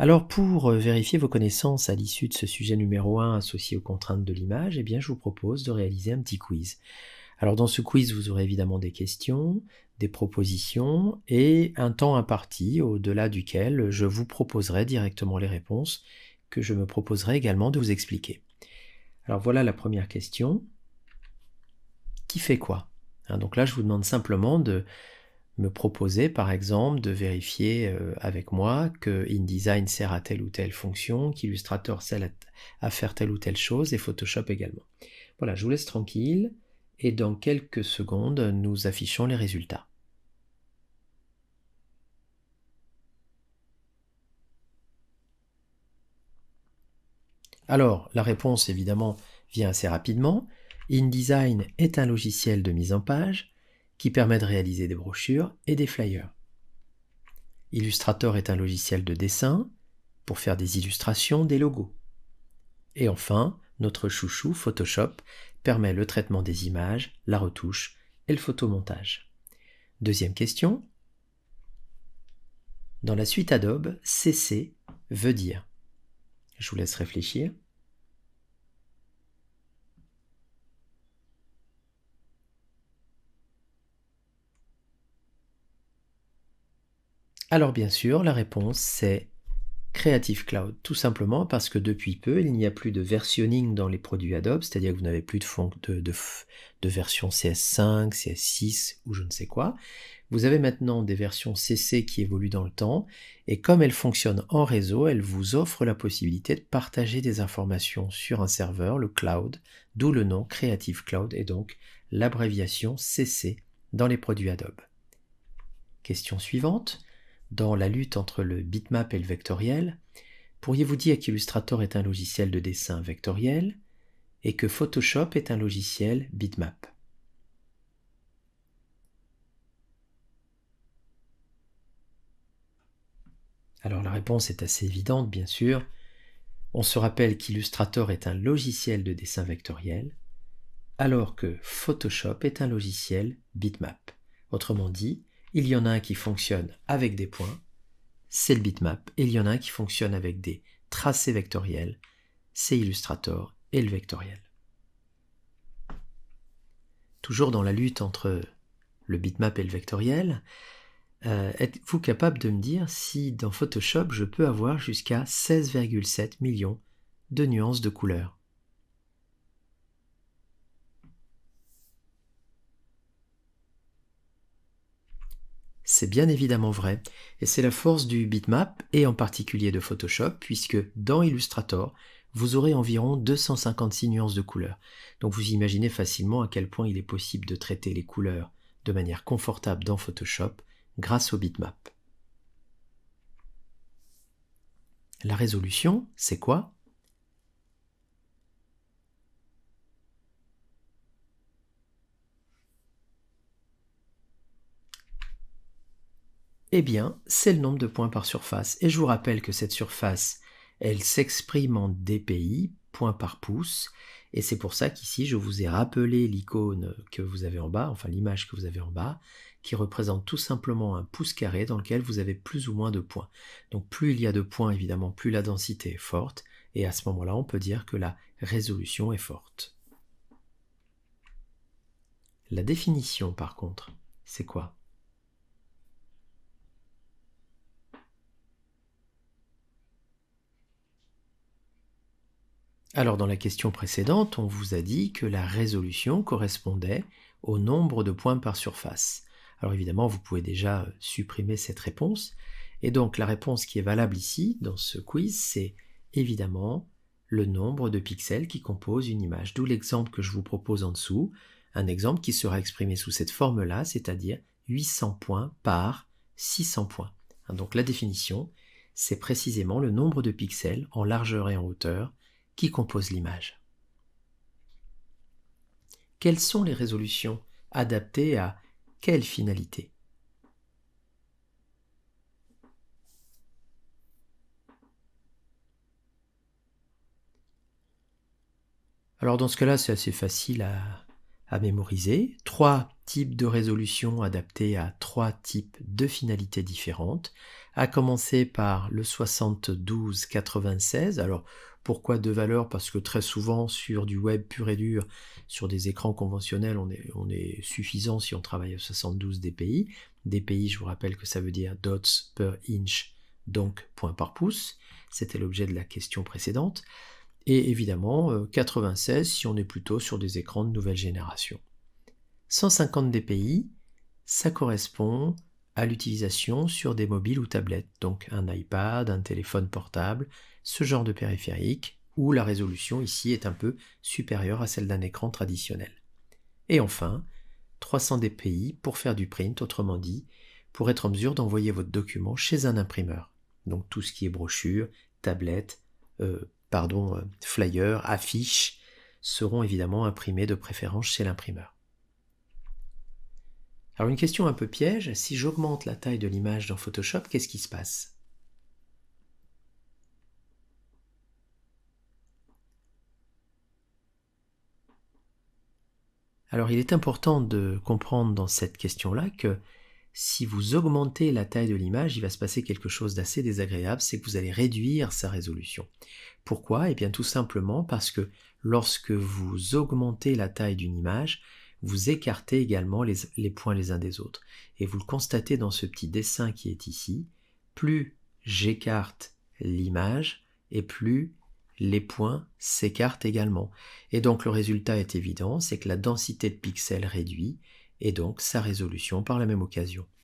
Alors pour vérifier vos connaissances à l'issue de ce sujet numéro 1 associé aux contraintes de l'image, eh bien je vous propose de réaliser un petit quiz. Alors dans ce quiz, vous aurez évidemment des questions, des propositions et un temps imparti au-delà duquel je vous proposerai directement les réponses que je me proposerai également de vous expliquer. Alors voilà la première question. Qui fait quoi? Donc là, je vous demande simplement de me proposer, par exemple, de vérifier avec moi que InDesign sert à telle ou telle fonction, qu'Illustrator sert à faire telle ou telle chose, et Photoshop également. Voilà, je vous laisse tranquille, et dans quelques secondes, nous affichons les résultats. Alors, la réponse, évidemment, vient assez rapidement. InDesign est un logiciel de mise en page qui permet de réaliser des brochures et des flyers. Illustrator est un logiciel de dessin pour faire des illustrations, des logos. Et enfin, notre chouchou, Photoshop, permet le traitement des images, la retouche et le photomontage. Deuxième question. Dans la suite Adobe, CC veut dire. Je vous laisse réfléchir. Alors bien sûr, la réponse c'est Creative Cloud, tout simplement parce que depuis peu, il n'y a plus de versionning dans les produits Adobe, c'est-à-dire que vous n'avez plus de version CS5, CS6 ou je ne sais quoi. Vous avez maintenant des versions CC qui évoluent dans le temps, et comme elles fonctionnent en réseau, elles vous offrent la possibilité de partager des informations sur un serveur, le cloud, d'où le nom Creative Cloud et donc l'abréviation CC dans les produits Adobe. Question suivante. Dans la lutte entre le bitmap et le vectoriel, pourriez-vous dire qu'Illustrator est un logiciel de dessin vectoriel et que Photoshop est un logiciel bitmap? Alors la réponse est assez évidente, bien sûr. On se rappelle qu'Illustrator est un logiciel de dessin vectoriel, alors que Photoshop est un logiciel bitmap. Autrement dit, il y en a un qui fonctionne avec des points, c'est le bitmap, et il y en a un qui fonctionne avec des tracés vectoriels, c'est Illustrator et le vectoriel. Toujours dans la lutte entre le bitmap et le vectoriel, êtes-vous capable de me dire si dans Photoshop je peux avoir jusqu'à 16,7 millions de nuances de couleurs? C'est bien évidemment vrai, et c'est la force du bitmap, et en particulier de Photoshop, puisque dans Illustrator, vous aurez environ 256 nuances de couleurs. Donc vous imaginez facilement à quel point il est possible de traiter les couleurs de manière confortable dans Photoshop grâce au bitmap. La résolution, c'est quoi? Eh bien, c'est le nombre de points par surface. Et je vous rappelle que cette surface, elle s'exprime en dpi, points par pouce. Et c'est pour ça qu'ici, je vous ai rappelé l'icône que vous avez en bas, enfin l'image que vous avez en bas, qui représente tout simplement un pouce carré dans lequel vous avez plus ou moins de points. Donc plus il y a de points, évidemment, plus la densité est forte. Et à ce moment-là, on peut dire que la résolution est forte. La définition, par contre, c'est quoi? Alors dans la question précédente, on vous a dit que la résolution correspondait au nombre de points par surface. Alors évidemment, vous pouvez déjà supprimer cette réponse. Et donc la réponse qui est valable ici, dans ce quiz, c'est évidemment le nombre de pixels qui composent une image. D'où l'exemple que je vous propose en dessous, un exemple qui sera exprimé sous cette forme-là, c'est-à-dire 800 points par 600 points. Donc la définition, c'est précisément le nombre de pixels en largeur et en hauteur qui compose l'image. Quelles sont les résolutions adaptées à quelle finalité? Alors dans ce cas-là, c'est assez facile à mémoriser, 3 types de résolution adaptés à 3 types de finalités différentes, à commencer par le 72-96. Alors, pourquoi 2 valeurs? Parce que très souvent, sur du web pur et dur, sur des écrans conventionnels, on est suffisant si on travaille à 72 dpi. Dpi, je vous rappelle que ça veut dire dots per inch, donc point par pouce. C'était l'objet de la question précédente. Et évidemment, 96 si on est plutôt sur des écrans de nouvelle génération. 150 dpi, ça correspond à l'utilisation sur des mobiles ou tablettes, donc un iPad, un téléphone portable, ce genre de périphérique, où la résolution ici est un peu supérieure à celle d'un écran traditionnel. Et enfin, 300 dpi pour faire du print, autrement dit, pour être en mesure d'envoyer votre document chez un imprimeur. Donc tout ce qui est brochure, tablette, flyers, affiches, seront évidemment imprimés de préférence chez l'imprimeur. Alors une question un peu piège, si j'augmente la taille de l'image dans Photoshop, qu'est-ce qui se passe? Alors il est important de comprendre dans cette question-là que si vous augmentez la taille de l'image, il va se passer quelque chose d'assez désagréable, c'est que vous allez réduire sa résolution. Pourquoi? Eh bien tout simplement parce que lorsque vous augmentez la taille d'une image, vous écartez également les points les uns des autres. Et vous le constatez dans ce petit dessin qui est ici, plus j'écarte l'image et plus les points s'écartent également. Et donc le résultat est évident, c'est que la densité de pixels réduit et donc sa résolution par la même occasion.